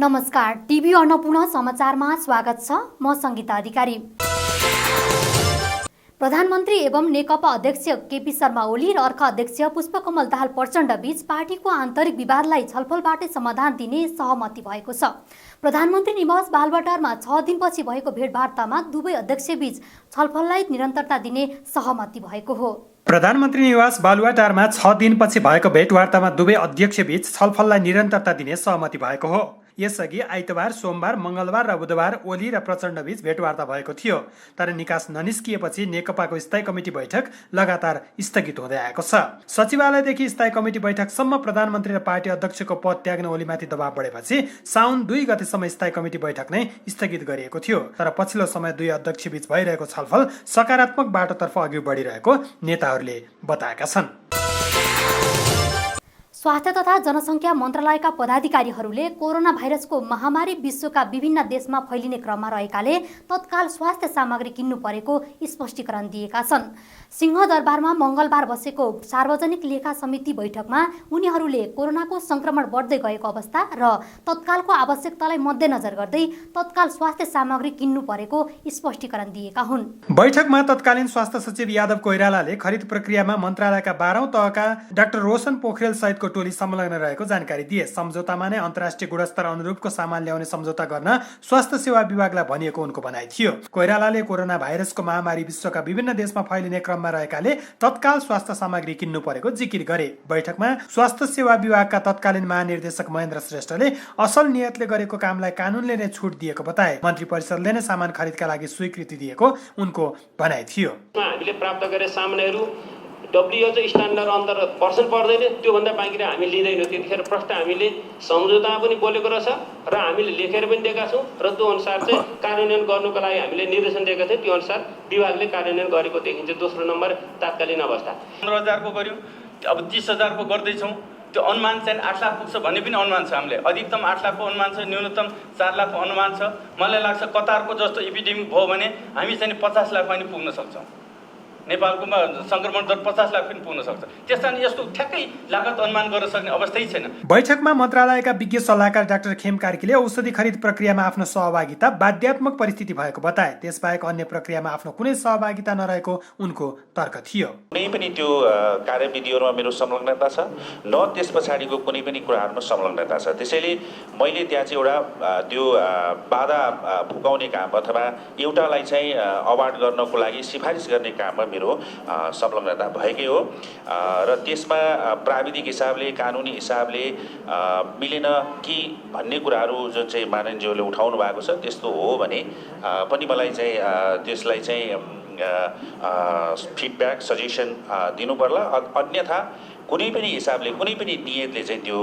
नमस्कार, टिभी अन्नपूर्ण समाचारमा स्वागत छ। म सङ्गीता अधिकारी। प्रधानमन्त्री एवं नेकपा अध्यक्ष केपी शर्मा ओली र अर्का अध्यक्ष पुष्पकमल दाहाल प्रचण्ड बीच पार्टीको आन्तरिक विवादलाई छलफलबाटै समाधान दिने सहमति भएको छ। प्रधानमन्त्री निवास बालुवाटारमा 6 दिनपछि भएको भेटवार्तामा दुवै अध्यक्षबीच छलफललाई निरन्तरता दिने सहमति भएको हो। प्रधानमन्त्री निवास बालुवाटारमा 6 दिनपछि भएको भेटवार्तामा दुवै अध्यक्षबीच छलफललाई निरन्तरता दिने सहमति भएको हो। यसअघि आइतबार, सोमबार, मङ्गलबार र बुधबार ओली र प्रचण्डबीच भेटवार्ता भएको थियो। तर निकास ननिस्किएपछि नेकपाको स्थायी कमिटी बैठक लगातार स्थगित हुँदै आएको छ। सचिवालयदेखि स्थायी कमिटी बैठकसम्म प्रधानमन्त्री र पार्टी अध्यक्षको पद त्याग्न ओलीमाथि दबाव बढेपछि साउन 2 गतेसम्म स्थायी कमिटी बैठक नै स्थगित गरिएको थियो। तर पछिल्लो समय दुई अध्यक्षबीच भइरहेको छलफल सकारात्मक बाटोतर्फ अघि बढिरहेको नेताहरूले बताएका छन्। स्वास्थ्य तथा जनसङ्ख्या मन्त्रालयका पदाधिकारीहरूले कोरोना भाइरसको महामारी विश्वका विभिन्न देशमा फैलिने क्रममा रहेकाले तत्काल स्वास्थ्य सामग्री किन्नु परेको स्पष्टीकरण दिएका छन्। सिंहदरबारमा मङ्गलबार बसेको सार्वजनिक लेखा समिति बैठकमा उनीहरूले कोरोनाको सङ्क्रमण बढ्दै गएको अवस्था र तत्कालको आवश्यकतालाई मध्यनजर गर्दै तत्काल स्वास्थ्य सामग्री किन्नु परेको स्पष्टीकरण दिएका हुन्। बैठकमा तत्कालीन स्वास्थ्य सचिव यादव कोइरालाले खरिद प्रक्रियामा मन्त्रालयका 12औं तहका डाक्टर रोशन पोखरेल सहितको टोली संलग्न रहेको जानकारी दिए। सम्झौतामा नै अन्तर्राष्ट्रिय गुणस्तर अनुरूपको सामान ल्याउने सम्झौता गर्न स्वास्थ्य सेवा विभागलाई भनिएको उनको भनाइ थियो। कोइरालाले कोरोना भाइरसको महामारी विश्वका विभिन्न देशमा फैलिने क्रममा रहेकाले तत्काल स्वास्थ्य सामग्री किन्नु परेको जिकिर गरे। बैठकमा स्वास्थ्य सेवा विभागका तत्कालीन महानिर्देशक महेन्द्र श्रेष्ठले असल नियतले गरेको कामलाई कानूनले नै छुट दिएको बताए। मन्त्री परिषदले नै सामान खरिदका लागि स्वीकृति दिएको उनको भनाइ थियो। हामीले प्राप्त गरे सामानहरू WHO स्ट्यान्डर्ड अन्तर्गत पर्सन पर्दैन, त्योभन्दा बाँकी हामी लिँदैनौँ। त्यतिखेर प्रश्न हामीले सम्झौतामा पनि बोलेको रहेछ र हामीले लेखेर पनि दिएका छौँ र त्यो अनुसार चाहिँ कार्यान्वयन गर्नुको लागि हामीले निर्देशन दिएका थियौँ। त्यो अनुसार विभागले कार्यान्वयन गरेको देखिन्छ। दोस्रो नम्बर तात्कालीन अवस्था 15,000 को गर्यौँ, अब 30,000 को गर्दैछौँ। त्यो अनुमान चाहिँ 8 लाख पुग्छ भन्ने पनि अनुमान छ। हामीले अधिकतम 8 लाखको अनुमान छ, न्यूनतम 4 लाखको अनुमान छ। मलाई लाग्छ कतारको जस्तो एपिडेमिक भयो भने हामी चाहिँ 50 लाखमा पनि पुग्न सक्छौँ। नेपालकोमा संक्रमण दर 50 लाख पनि पुग्न सक्छ। त्यसकारण यस्तो ठ्याक्कै लागत अनुमान गर्न सक्ने अवस्थै छैन। बैठकमा मन्त्रालयका विज्ञ सल्लाहकार डाक्टर खेम कार्कीले औषधि खरिद प्रक्रियामा आफ्नो सहभागिता बाध्यात्मक परिस्थिति भएको बताए। त्यसबाहेक अन्य प्रक्रियामा आफ्नो कुनै सहभागिता नरहेको उनको तर्क थियो। कुनै पनि त्यो कार्यविधिहरूमा मेरो संलग्नता छ, न त्यस पछाडिको कुनै पनि कुराहरूमा संलग्नता छ। त्यसैले मैले त्यहाँ चाहिँ एउटा त्यो बाधा फुकाउने काम अथवा एउटालाई चाहिँ अवार्ड गर्नको लागि सिफारिस गर्ने काममा मेरो संलग्नता भएकै हो र त्यसमा प्राविधिक हिसाबले, कानुनी हिसाबले मिलेन कि भन्ने कुराहरू जुन चाहिँ माननीयज्यूले उठाउनु भएको छ त्यस्तो हो भने पनि मलाई चाहिँ त्यसलाई चाहिँ फिडब्याक, सजेसन दिनु पर्ला। अन्यथा कुनै पनि हिसाबले, कुनै पनि नियतले चाहिँ त्यो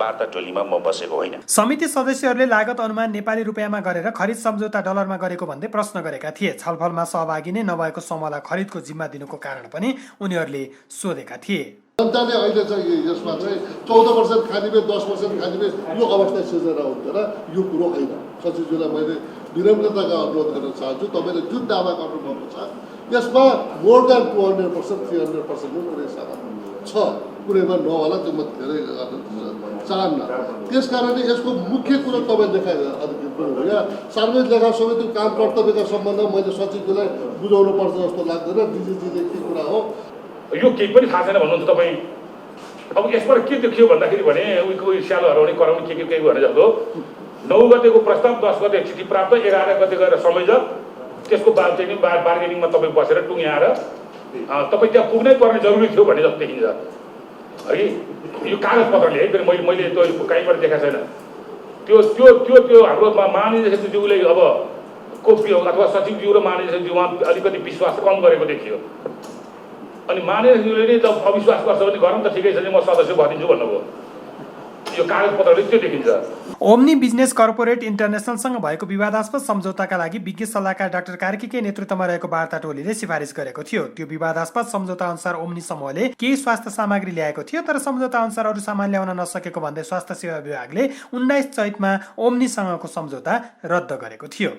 वार्ता टोलीमा म बसेको होइन। समिति सदस्यहरूले लागत अनुमान नेपाली रुपियाँमा गरेर खरिद सम्झौता डलरमा गरेको भन्दै प्रश्न गरेका थिए। छलफलमा सहभागी नै नभएको समूहलाई खरिदको जिम्मा दिनुको कारण पनि उनीहरूले सोधेका थिए। जनताले अहिले चाहिँ यसमा चाहिँ 14% खानिबे, 10% खानिबे यो अवस्था सिर्जना हुन्छ र यो कुरो होइन। सचिवज्यूलाई मैले विनम्रताका अनुरोध गर्न चाहन्छु, तपाईँले जुन दावा गर्नुभएको छ यसमा मोर देन 200%, 300% कुनै साधन छ, कुनैमा नहोला। त्यो म धेरै चाहन्न। त्यस कारणले यसको मुख्य कुरो तपाईँ लेखा अधिकृत हो या सार्वजनिक लेखा समितिको काम कर्तव्यका सम्बन्धमा मैले सचिवज्यूलाई बुझाउनु पर्छ जस्तो लाग्दैन। डिजिजीले के कुरा हो यो केही पनि थाहा छैन भन्नुहुन्छ तपाईँ। अब यसबाट के देखियो भन्दाखेरि भने उनीको स्यालो हराउने कराउने के भने जस्तो 9 गतेको प्रस्ताव 10 गते चिठी प्राप्त, 11 गते गएर संयोजक, त्यसको बाद चाहिँ बार्गेनिङमा तपाईँ बसेर टुङ्ग्याएर तपाईँ त्यहाँ पुग्नै पर्ने जरुरी थियो भन्ने जस्तो देखिन्छ है। यो कागज पत्रले है, फेरि मैले त्यो कहीँबाट देखाएको छैन। त्यो हाम्रो महानिर्देशकज्यूले अब कोपी अथवा सचिवज्यू र महानिर्देशकज्यूमा अलिकति विश्वास कम गरेको देखियो। अनि महानिर्देशकज्यूले नै त अविश्वास गर्छ भने गरौँ त ठिकै छ नि, म सदस्य भनिदिन्छु भन्नुभयो। यो कागज पत्रले त्यो देखिन्छ। ओम्नी बिजनेस कर्पोरेट इन्टरनेसनलसँग भएको विवादास्पद सम्झौताका लागि विज्ञ सल्लाहकार डाक्टर कार्कीकै नेतृत्वमा रहेको वार्ता टोलीले सिफारिस गरेको थियो। त्यो विवादास्पद सम्झौता अनुसार ओम्नी समूहले केही स्वास्थ्य सामग्री ल्याएको थियो, तर सम्झौता अनुसार अरू सामान ल्याउन नसकेको भन्दै स्वास्थ्य सेवा विभागले 19 चैतमा ओम्नीसँगको सम्झौता रद्द गरेको थियो।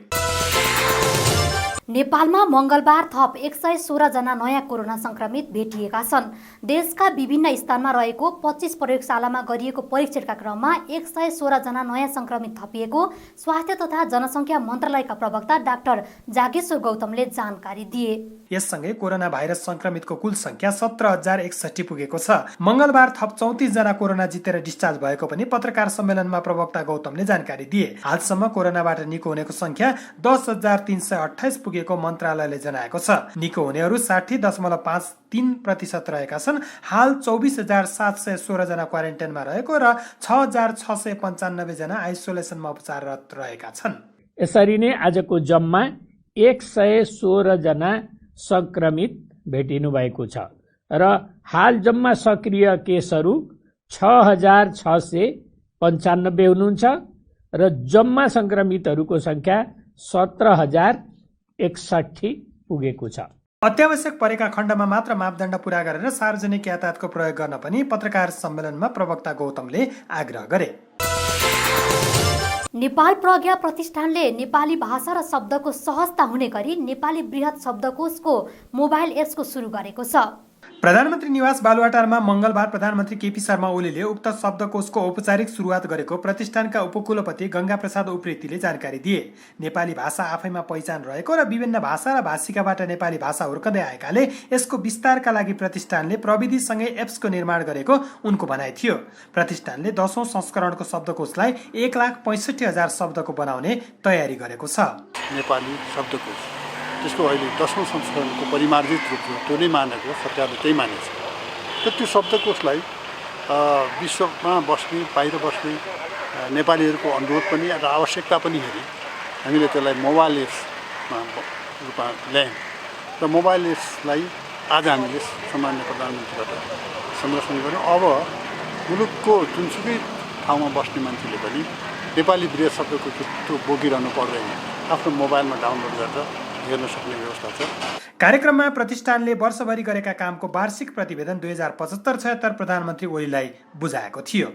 नेपालमा मङ्गलबार थप 116 जना नयाँ कोरोना संक्रमित भेटिएका छन्। देशका विभिन्न स्थानमा रहेको 25 प्रयोगशालामा गरिएको परीक्षणका क्रममा 116 जना नयाँ संक्रमित थपिएको स्वास्थ्य तथा जनसङ्ख्या मन्त्रालयका प्रवक्ता डाक्टर जागेश्वर गौतमले जानकारी दिए। यससँगै कोरोना भाइरस संक्रमितको कुल संख्या 17,061 पुगेको छ। मङ्गलबार थप 34 जना कोरोना जितेर डिस्चार्ज भएको पनि पत्रकार सम्मेलनमा प्रवक्ता गौतमले जानकारी दिए। हालसम्म कोरोनाबाट निको हुनेको संख्या 10,328 पुगेको मन्त्रालयले जनाएको छ। निको हुनेहरू 60.53% रहेका छन्। हाल 24,716 जना क्वारेन्टाइनमा रहेको र 6,695 जना आइसोलेसनमा उपचाररत रहेका छन्। यसरी नै आजको जम्मा 116 जना संक्रमित भेटिनु भएको छ र हाल जम्मा सक्रिय केसहरू 6,695 हुनुहुन्छ र जम्मा संक्रमितहरूको संख्या 17,061 पुगेको छ। अत्यावश्यक परेका खण्डमा मात्र मापदण्ड पूरा गरेर सार्वजनिक यातायातको प्रयोग गर्न पनि पत्रकार सम्मेलनमा प्रवक्ता गौतमले आग्रह गरे। नेपाल प्रज्ञा प्रतिष्ठानले नेपाली भाषा र शब्दको सहजता हुने गरी नेपाली बृहत शब्दकोशको मोबाइल एप्सको सुरु गरेको छ। प्रधानमन्त्री निवास बालुवाटारमा मङ्गलबार प्रधानमन्त्री केपी शर्मा ओलीले उक्त शब्दकोशको औपचारिक सुरुवात गरेको प्रतिष्ठानका उपकुलपति गंगा प्रसाद उप्रेतीले जानकारी दिए। नेपाली भाषा आफैमा पहिचान रहेको र विभिन्न भाषा र भाषिकाबाट नेपाली भाषा हुर्कँदै आएकाले यसको विस्तारका लागि प्रतिष्ठानले प्रविधिसँगै एप्सको निर्माण गरेको उनको भनाइ थियो। प्रतिष्ठानले 10औं संस्करणको शब्दकोशलाई 1,65,000 शब्दको बनाउने तयारी गरेको छ। नेपाली शब्दकोश त्यसको अहिले 10औं संस्करणको परिमार्जित रूप त्यो नै मानेको सरकारले त्यही मानेछ। र त्यो शब्दकोशलाई विश्वमा बस्ने बाहिर बस्ने नेपालीहरूको अनुरोध पनि र आवश्यकता पनि हेरी हामीले त्यसलाई मोबाइल एप्समा रूपमा ल्यायौँ र मोबाइल एप्सलाई आज हामीले सामान्य प्रधानमन्त्रीबाट संरक्षण गऱ्यौँ। अब मुलुकको जुनसुकै ठाउँमा बस्ने मान्छेले पनि नेपाली बृहत शब्दको त्यो बोकिरहनु पर्दैन, आफ्नो मोबाइलमा डाउनलोड गरेर हेर्न सक्ने व्यवस्था छ। कार्यक्रममा प्रतिष्ठानले वर्षभरि गरेका कामको वार्षिक प्रतिवेदन 2075-76 प्रधानमन्त्री ओलीलाई बुझाएको थियो।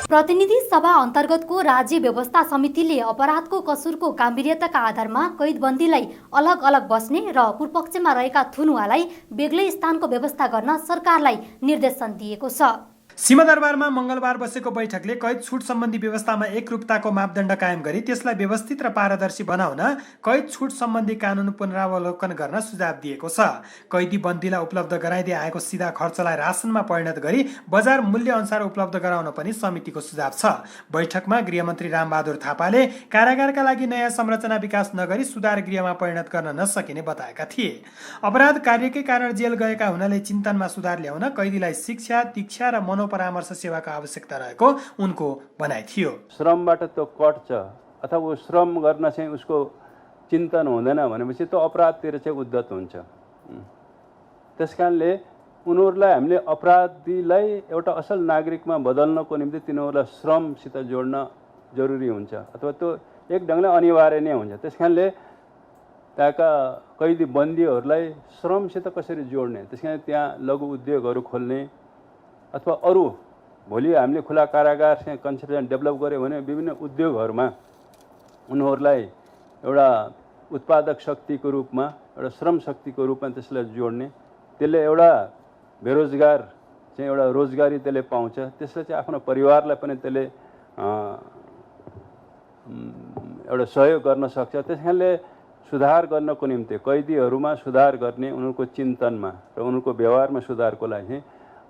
प्रतिनिधि सभा अन्तर्गतको राज्य व्यवस्था समितिले अपराधको कसुरको गम्भीर्यताका आधारमा कैदबन्दीलाई अलग अलग बस्ने र पूर्वपक्षमा रहेका थुनुवालाई बेग्लै स्थानको व्यवस्था गर्न सरकारलाई निर्देशन दिएको छ। सिंहदरबारमा मङ्गलबार बसेको बैठकले कैद छुट सम्बन्धी व्यवस्थामा एकरूपताको मापदण्ड कायम गरी त्यसलाई व्यवस्थित र पारदर्शी बनाउन कैद छुट सम्बन्धी कानुन पुनरावलोकन गर्न सुझाव दिएको छ। कैदी बन्दीलाई उपलब्ध गराइदिए आएको सिधा खर्चलाई रासनमा परिणत गरी बजार मूल्य अनुसार उपलब्ध गराउन पनि समितिको सुझाव छ। बैठकमा गृहमन्त्री रामबहादुर थापाले कारागारका लागि नयाँ संरचना विकास नगरी सुधार गृहमा परिणत गर्न नसकिने बताएका थिए। अपराध कार्यकै कारण जेल गएका हुनाले चिन्तनमा सुधार ल्याउन कैदीलाई शिक्षा, दीक्षा र परामर्श सेवाको आवश्यकता रहेको उनको भनाइ थियो। श्रमबाट त्यो कट्छ अथवा वो श्रम गर्न चाहिँ उसको चिन्तन हुँदैन भनेपछि त्यो अपराधतिर चाहिँ उद्धत हुन्छ। त्यसकारणले उनीहरूलाई हामीले अपराधीलाई एउटा असल नागरिकमा बदल्नको निम्ति तिनीहरूलाई श्रमसित जोड्न जरुरी हुन्छ अथवा त्यो एक ढङ्गले अनिवार्य नै हुन्छ। त्यसकारणले त्यहाँका कैदी बन्दीहरूलाई श्रमसित कसरी जोड्ने, त्यसकारण त्यहाँ लघु उद्योगहरू खोल्ने अथवा अरू भोलि हामीले खुला कारागार कन्सेप्सन डेभलप गऱ्यो भने विभिन्न उद्योगहरूमा उनीहरूलाई एउटा उत्पादक शक्तिको रूपमा एउटा श्रम शक्तिको रूपमा त्यसलाई जोड्ने, त्यसले एउटा बेरोजगार चाहिँ एउटा रोजगारी त्यसले पाउँछ, त्यसले चाहिँ आफ्नो परिवारलाई पनि त्यसले एउटा सहयोग गर्न सक्छ। त्यस कारणले सुधार गर्नको निम्ति कैदीहरूमा सुधार गर्ने, उनीहरूको चिन्तनमा र उनीहरूको व्यवहारमा सुधारको लागि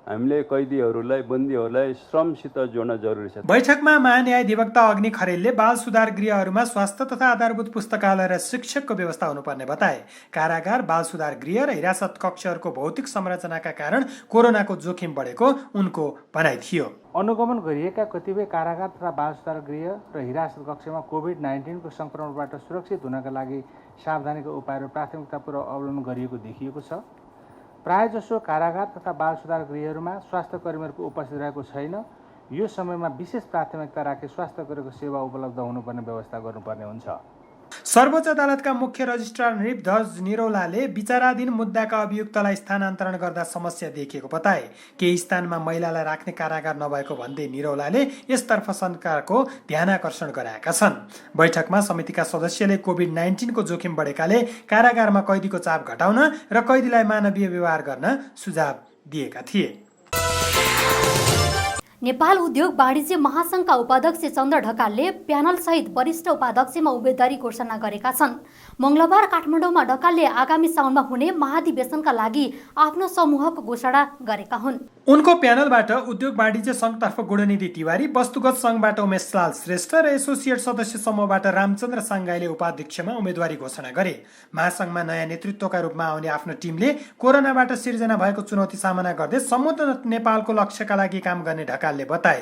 हामीले कैदीहरूलाई बन्दीहरूलाई श्रमसित जोड्न जरुरी छ। बैठकमा महान्याय अधिवक्ता अग्नि खरेलले बाल सुधार गृहहरूमा स्वास्थ्य तथा आधारभूत पुस्तकालय र शिक्षकको व्यवस्था हुनुपर्ने बताए। कारागार, बाल सुधार गृह र हिरासत कक्षहरूको भौतिक संरचनाका कारण कोरोनाको जोखिम बढेको उनको भनाइ थियो। अनुगमन गरिएका कतिपय कारागार तथा बाल सुधार गृह र हिरासत कक्षमा कोभिड-19 को संक्रमणबाट सुरक्षित हुनका लागि सावधानीका उपायहरू प्राथमिकतापूर्वक अवलम्बन गरिएको देखिएको छ। प्रायःजसो कारागार तथा बाल सुधार गृहहरूमा स्वास्थ्य कर्मीहरूको उपस्थिति रहेको छैन। यो समयमा विशेष प्राथमिकता राखी स्वास्थ्य कर्मीको सेवा उपलब्ध हुनुपर्ने व्यवस्था गर्नुपर्ने हुन्छ। सर्वोच्च अदालतका मुख्य रजिस्ट्रार नृपध्वज निरौलाले विचाराधीन मुद्दाका अभियुक्तलाई स्थानान्तरण गर्दा समस्या देखिएको बताए। केही स्थानमा महिलालाई राख्ने कारागार नभएको भन्दै निरौलाले यसतर्फ सरकारको ध्यानाकर्षण गराएका छन्। बैठकमा समितिका सदस्यले कोभिड-19 को जोखिम बढेकाले कारागारमा कैदीको चाप घटाउन र कैदीलाई मानवीय व्यवहार गर्न सुझाव दिएका थिए। नेपाल उद्योग वाणिज्य महासंघका उपाध्यक्ष चन्द्र ढकालले प्यानलसहित वरिष्ठ उपाध्यक्षमा उम्मेदवारी घोषणा गरेका छन्। मंगलबार काठमाडौँमा ढकालले आगामी साउनमा हुने महाधिवेशनका लागि आफ्नो समूहको घोषणा गरेका हुन्। उनको प्यानलबाट उद्योग वाणिज्य संघतर्फ गुणनिधि तिवारी, वस्तुगत संघबाट उमेशलाल श्रेष्ठ र एसोसिएट सदस्य समूहबाट रामचन्द्र साङ्गाईले उपाध्यक्षमा उम्मेदवारी घोषणा गरे। महासंघमा नयाँ नेतृत्वका रूपमा आउने आफ्नो टिमले कोरोनाबाट सिर्जना भएको चुनौती सामना गर्दै समग्र नेपालको लक्ष्यका लागि काम गर्ने ढकालले बताए।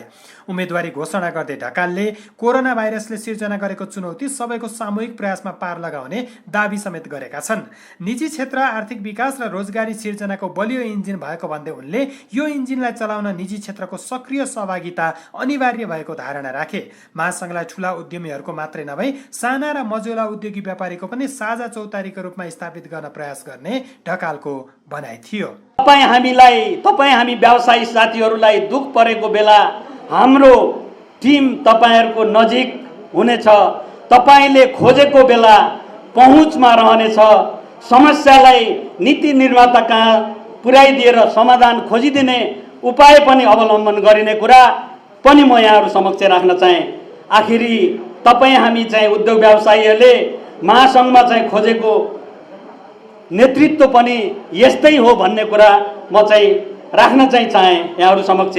उम्मेदवारी घोषणा गर्दै ढकालले कोरोना भाइरसले सिर्जना गरेको चुनौती सबैको सामूहिक प्रयासमा पार लगाउने दाबी समेत गरेका छन्। निजी क्षेत्र आर्थिक विकास र रोजगारी सिर्जनाको बलियो इन्जिन भएको भन्दै उनले यो इन्जिनलाई चलाउन निजी क्षेत्रको सक्रिय सहभागिता अनिवार्य भएको धारणा राखे। महासंघलाई ठूला उद्यमीहरूको मात्रै नभई साना र मझौला उद्योगी व्यापारीको पनि साझा चौतारीको रूपमा स्थापित गर्न प्रयास गर्ने ढकालको भनाइ थियो। तपाईँ हामी व्यवसायी साथीहरूलाई दुख परेको बेला हाम्रो टिम तपाईहरूको नजिक हुनेछ। तपाईले खोजेको बेला पहुँचमा रहनेछ। समस्यालाई नीति निर्माता कहाँ पुर्याइदिएर समाधान खोजिदिने उपाय पनि अवलम्बन गरिने कुरा पनि म यहाँहरू समक्ष राख्न चाहे। आखिरी तपाईँ हामी चाहिँ उद्योग व्यवसायीहरूले महासंघमा चाहिँ खोजेको नेतृत्व पनि यस्तै हो भन्ने कुरा म चाहिँ राख्न चाहिँ चाहे यहाँहरू समक्ष।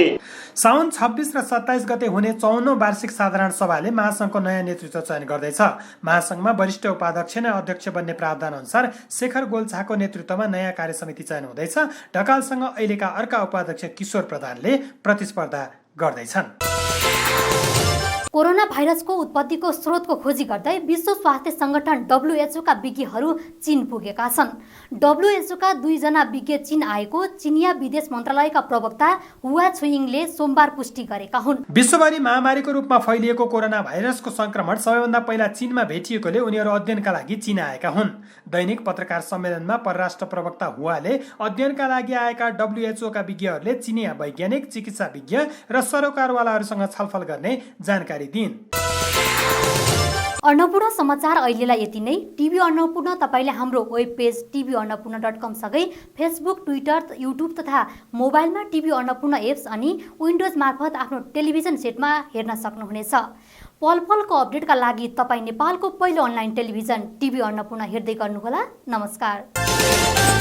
साउन 26 र 27 गते हुने 54औं वार्षिक साधारण सभाले महासंघको नयाँ नेतृत्व चयन गर्दैछ। महासंघमा वरिष्ठ उपाध्यक्ष नै अध्यक्ष बन्ने प्रावधान अनुसार शेखर गोल्छाको नेतृत्वमा नयाँ कार्यसमिति चयन हुँदैछ। ढकालसँग अहिलेका अर्का उपाध्यक्ष किशोर प्रधानले प्रतिस्पर्धा गर्दैछन्। कोरोना भाइरसको उत्पत्तिको स्रोतको खोजी गर्दै विश्व स्वास्थ्य संगठन WHO का विज्ञहरू चीन पुगेका छन्। WHO का 2 जना विज्ञ चीन आएको चिनिया विदेश मन्त्रालयका प्रवक्ता हुआ छुइङले सोमबार पुष्टि गरेका हुन्। विश्वभरि महामारीको रूपमा फैलिएको कोरोना भाइरसको संक्रमण सबैभन्दा पहिला चीनमा भेटिएकोले उनीहरू अध्ययनका लागि चीन आएका हुन्। दैनिक पत्रकार सम्मेलनमा परराष्ट्र प्रवक्ता हुवाले अध्ययनका लागि आएका WHO का विज्ञहरूले चिनिया वैज्ञानिक, चिकित्सा विज्ञ र सरोकारवालाहरूसँग छलफल गर्ने जानकारी दिइन्। अन्नपूर्ण समाचार अहिलेलाई यति नै। टिभी अन्नपूर्ण तपाईले हाम्रो वेब पेज tvannapurna.com सँगै फेसबुक, ट्विटर, युट्युब तथा मोबाइलमा टिभी अन्नपूर्ण एप्स अनि विन्डोज मार्फत आफ्नो टेलिभिजन सेटमा हेर्न सक्नुहुनेछ। पल पलको अपडेटका लागि तपाईँ नेपालको पहिलो अनलाइन टेलिभिजन टिभी अन्नपूर्ण हेर्दै गर्नुहोला। नमस्कार।